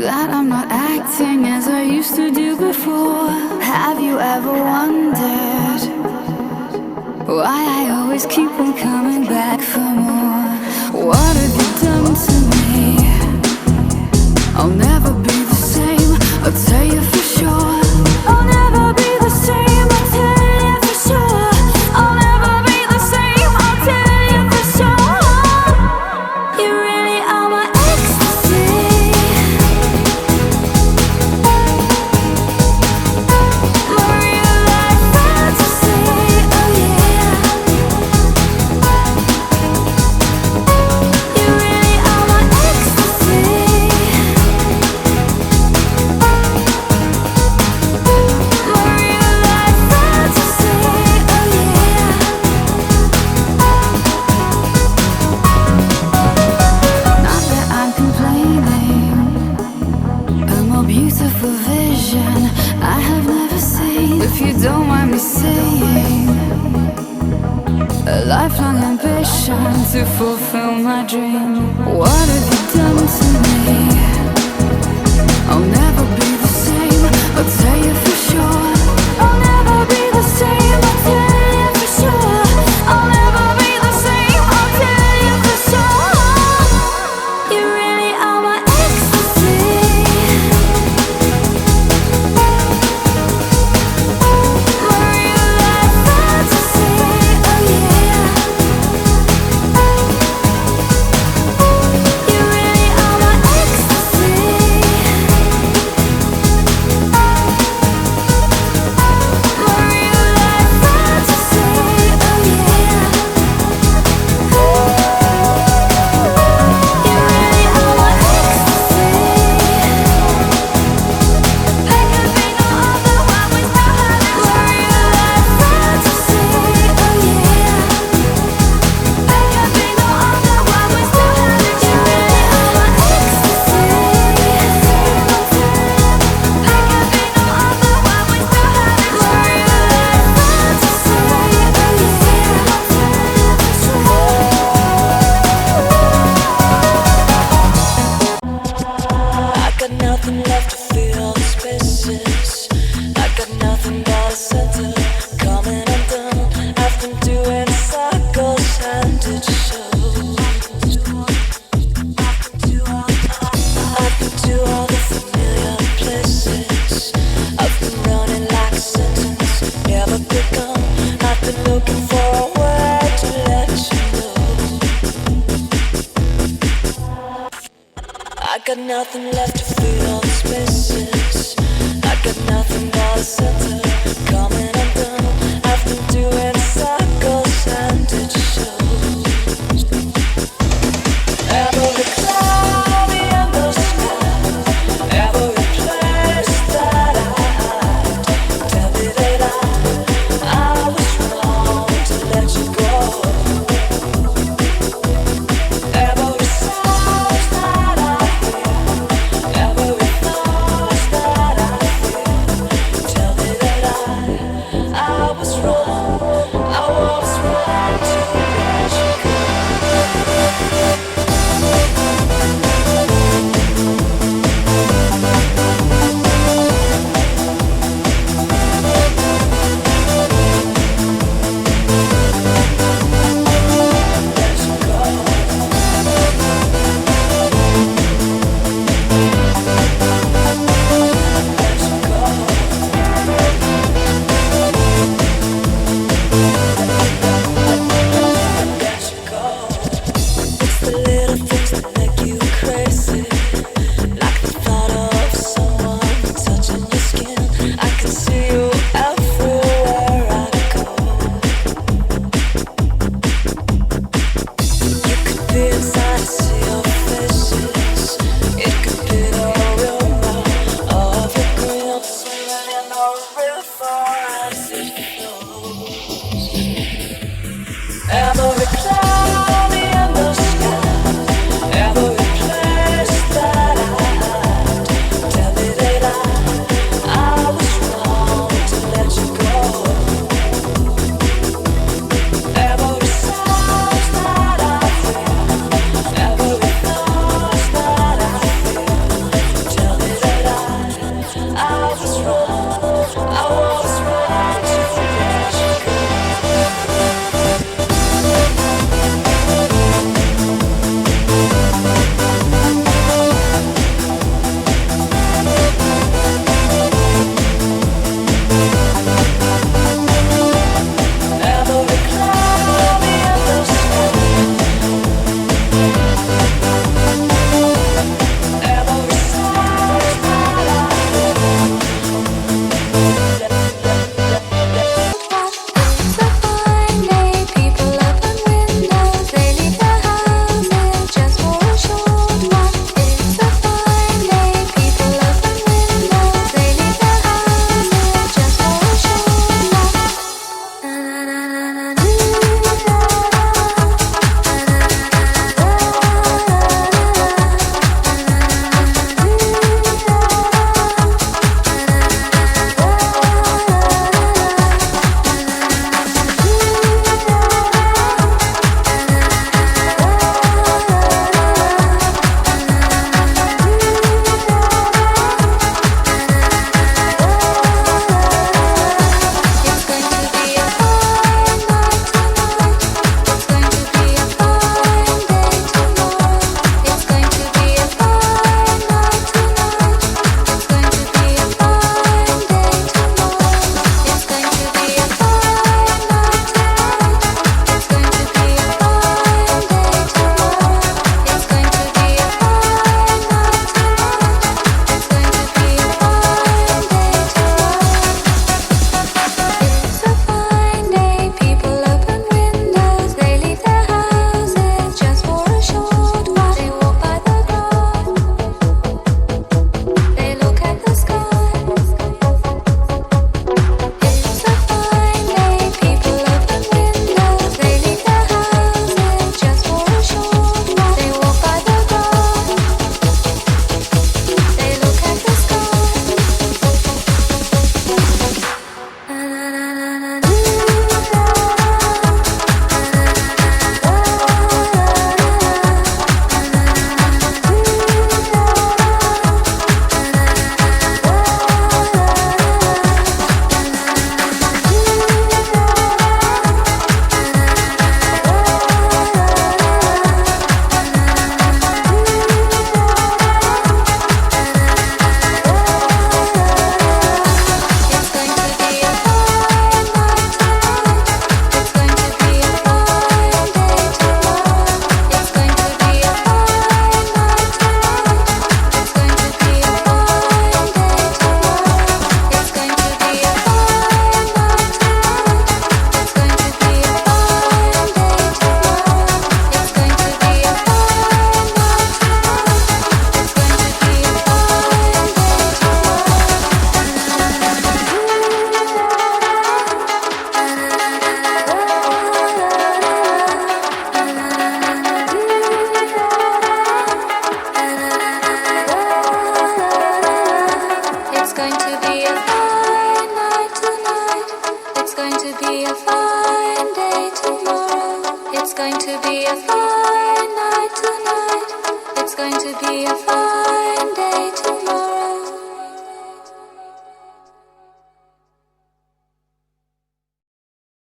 that I'm not acting as I used to do before. Have you ever wondered why I always keep on coming back for more? What have you done to me? I'll never be the same, I'll tell you for sure. I'll never be the same, I'll tell you for sure. I'll never be the same, I'll tell you for sure. You really are my ecstasy. My real life fantasy, oh yeah. You really are my ecstasy. Beautiful vision I have never seen. If you don't mind me saying, a lifelong ambition to fulfill my dream. What have you done to me? I'll never be the same, I'll tell you for sure. I'll never be the same, I'll tell you for sure. I'll never be the same, I'll tell you for sure. You really are my ecstasy. Nothing left to fill all the spaces. I got nothing but a center. Coming undone. I've been doing circles and it shows. Every cloud in the sky, every place that I hide. Tell me that I was wrong to let you go. Every sound that I every thought that I feel, tell me that I going to be a fight.